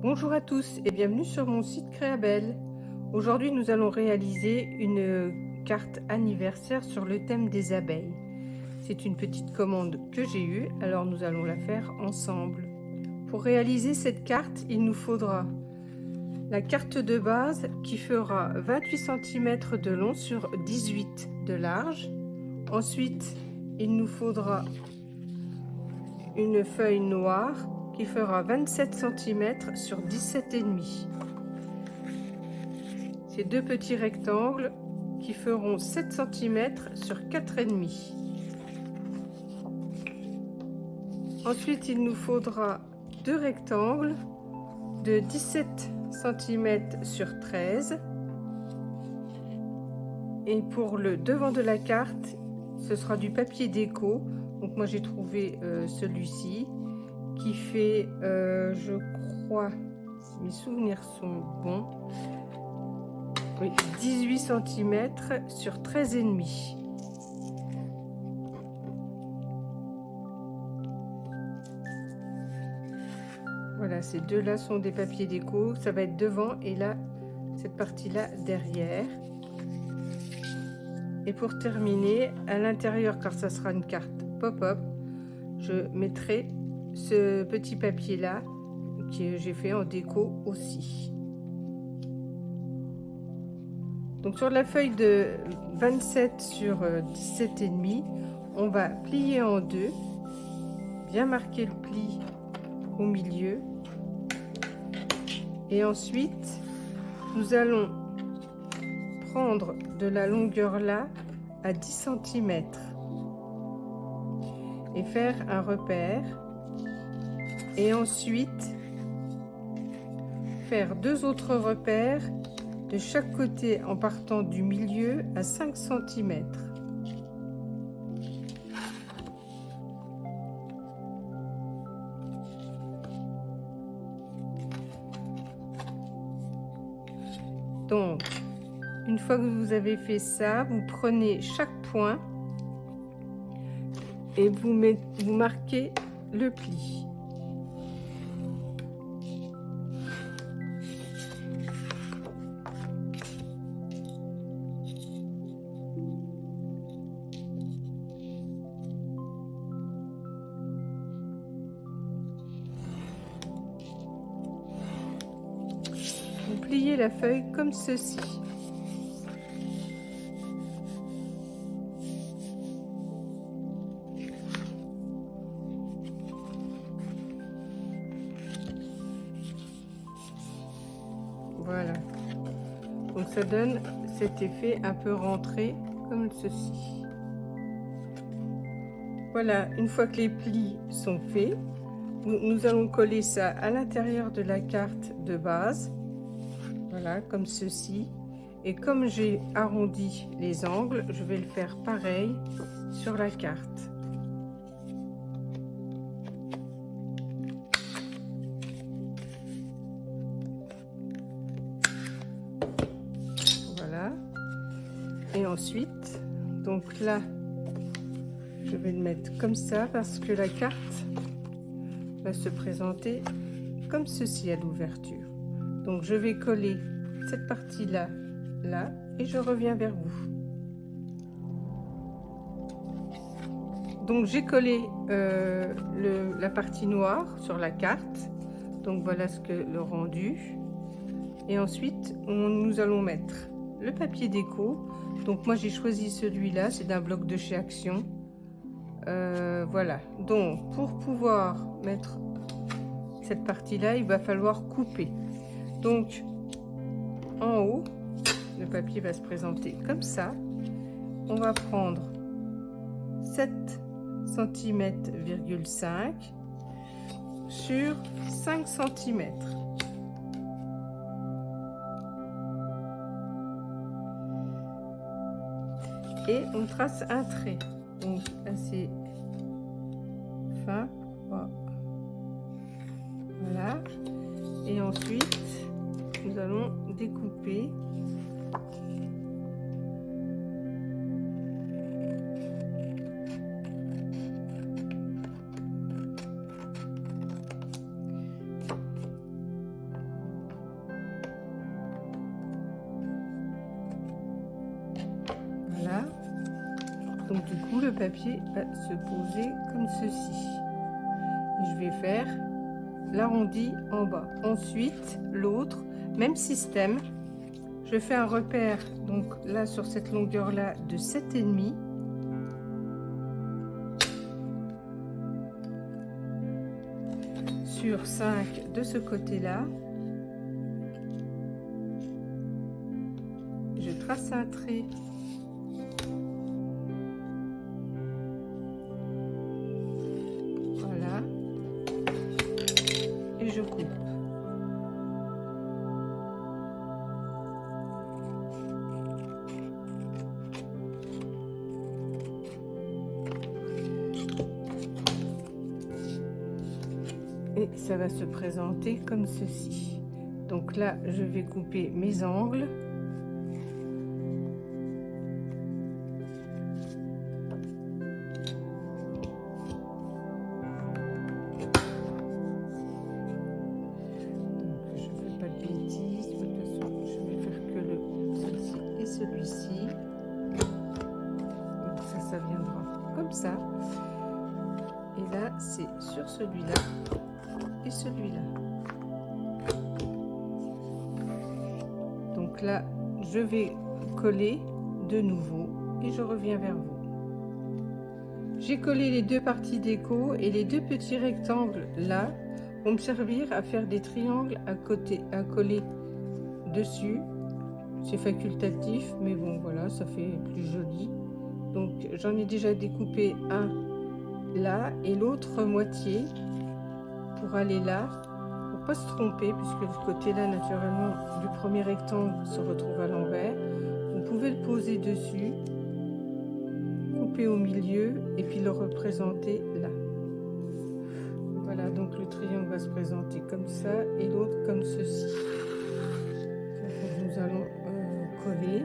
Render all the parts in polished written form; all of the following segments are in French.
Bonjour à tous et bienvenue sur mon site Créabelle. Aujourd'hui nous allons réaliser une carte anniversaire sur le thème des abeilles. C'est une petite commande que j'ai eue, alors nous allons la faire ensemble. Pour réaliser cette carte, il nous faudra la carte de base qui fera 28 cm de long sur 18 de large. Ensuite, il nous faudra une feuille noire qui fera 27 cm sur 17,5. Ces deux petits rectangles qui feront 7 cm sur 4,5. Ensuite, il nous faudra deux rectangles de 17 cm sur 13. Et pour le devant de la carte, ce sera du papier déco. Donc moi j'ai trouvé celui-ci qui fait, je crois, si mes souvenirs sont bons, oui, 18 cm sur 13,5. Voilà, ces deux-là sont des papiers déco. Ça va être devant et là, cette partie-là derrière. Et pour terminer, à l'intérieur, car ça sera une carte pop-up, je mettrai ce petit papier-là que j'ai fait en déco aussi. Donc sur la feuille de 27 sur 17,5, on va plier en deux, bien marquer le pli au milieu. Et ensuite, nous allons prendre de la longueur là à 10 cm et faire un repère. Et ensuite, faire deux autres repères de chaque côté en partant du milieu à 5 cm. Donc, une fois que vous avez fait ça, vous prenez chaque point et vous marquez le pli. Vous pliez la feuille comme ceci. Voilà. Donc ça donne cet effet un peu rentré comme ceci. Voilà, une fois que les plis sont faits, nous allons coller ça à l'intérieur de la carte de base. Voilà, comme ceci. Et comme j'ai arrondi les angles, je vais le faire pareil sur la carte. Voilà. Et ensuite, donc là, je vais le mettre comme ça parce que la carte va se présenter comme ceci à l'ouverture. Donc je vais coller cette partie là et je reviens vers vous. Donc j'ai collé la partie noire sur la carte. Donc voilà ce que le rendu. Et ensuite nous allons mettre le papier déco. Donc moi j'ai choisi celui-là, c'est d'un bloc de chez Action. Voilà, donc pour pouvoir mettre cette partie-là, il va falloir couper. Donc en haut, le papier va se présenter comme ça. On va prendre 7 cm,5 sur 5 cm. Et on trace un trait, donc assez fin. Voilà. Et ensuite, nous allons découper. Donc du coup le papier va se poser comme ceci. Et je vais faire l'arrondi en bas. Ensuite l'autre, même système, je fais un repère donc là sur cette longueur là de 7,5 sur 5 de ce côté là. Je trace un trait voilà et je coupe. Et ça va se présenter comme ceci. Donc là je vais couper mes angles. Celui-ci, ça viendra comme ça, et là c'est sur celui-là et celui-là. Donc là je vais coller de nouveau et je reviens vers vous. J'ai collé les deux parties déco et les deux petits rectangles là vont me servir à faire des triangles à côté, à coller dessus. C'est facultatif, mais bon voilà, ça fait plus joli. Donc j'en ai déjà découpé un là et l'autre moitié pour aller là, pour pas se tromper, puisque le côté là naturellement du premier rectangle se retrouve à l'envers. Vous pouvez le poser dessus, couper au milieu et puis le représenter là. Voilà, donc le triangle va se présenter comme ça et l'autre comme ceci. Donc, nous allons coller.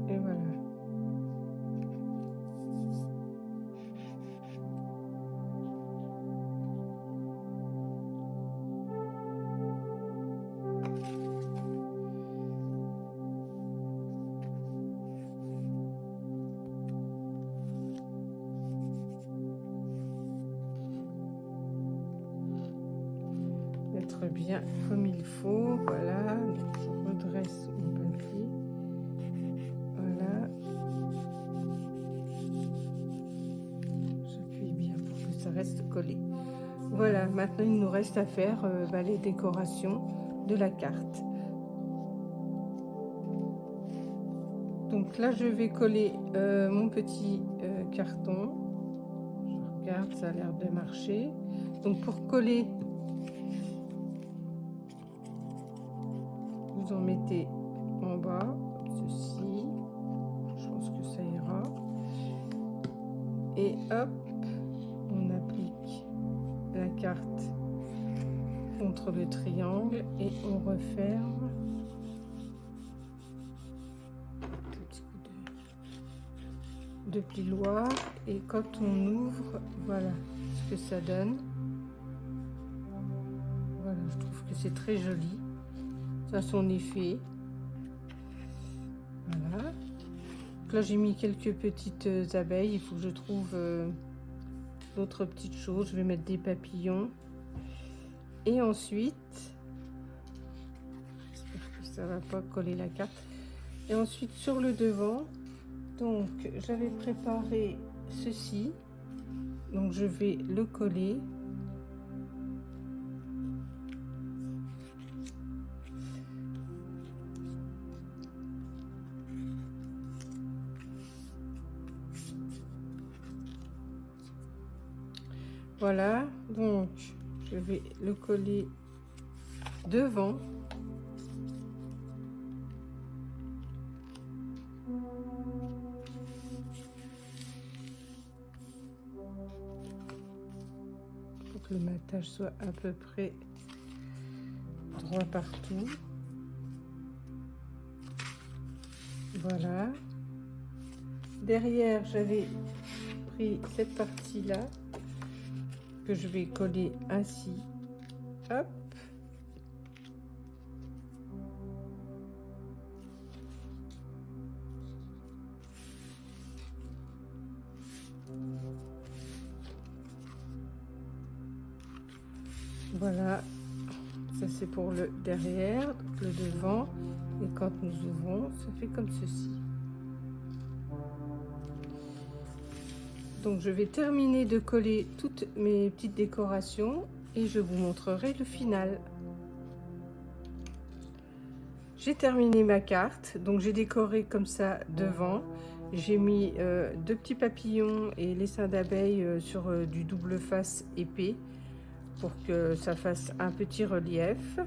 Et voilà. Mettre bien comme il faut, voilà. Donc, je redresse mon papier. Voilà. J'appuie bien pour que ça reste collé. Voilà, maintenant il nous reste à faire les décorations de la carte. Donc là je vais coller mon petit carton. Je regarde, ça a l'air de marcher. Donc pour coller, vous en mettez en bas, ceci. Je pense que ça ira. Et hop, on applique la carte contre le triangle et on referme. Un petit coup de plioir, et quand on ouvre, voilà ce que ça donne. Voilà, je trouve que c'est très joli. Ça a son effet. Voilà. Donc là j'ai mis quelques petites abeilles. Il faut que je trouve d'autres petites choses. Je vais mettre des papillons. Et ensuite, j'espère que ça va pas coller la carte. Et ensuite sur le devant, donc j'avais préparé ceci. Donc je vais le coller. Voilà, donc je vais le coller devant. que le matage soit à peu près droit partout. Voilà. Derrière, j'avais pris cette partie-là que je vais coller ainsi. Hop. Voilà, ça c'est pour le derrière, donc le devant, et quand nous ouvrons, ça fait comme ceci. Donc je vais terminer de coller toutes mes petites décorations et je vous montrerai le final. J'ai terminé ma carte, donc j'ai décoré comme ça devant. J'ai mis deux petits papillons et les seins d'abeilles sur du double face épais pour que ça fasse un petit relief.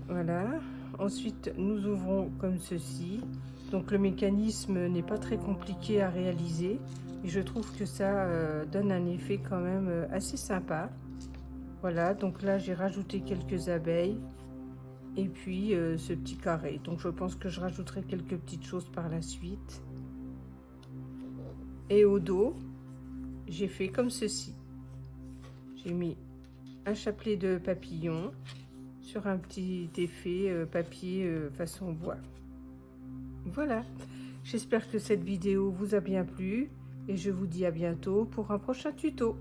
Voilà. Ensuite, nous ouvrons comme ceci. Donc le mécanisme n'est pas très compliqué à réaliser et je trouve que ça donne un effet quand même assez sympa. Voilà, donc là j'ai rajouté quelques abeilles et puis ce petit carré. Donc je pense que je rajouterai quelques petites choses par la suite. Et au dos, j'ai fait comme ceci. J'ai mis un chapelet de papillons sur un petit effet papier façon bois. Voilà, j'espère que cette vidéo vous a bien plu et je vous dis à bientôt pour un prochain tuto.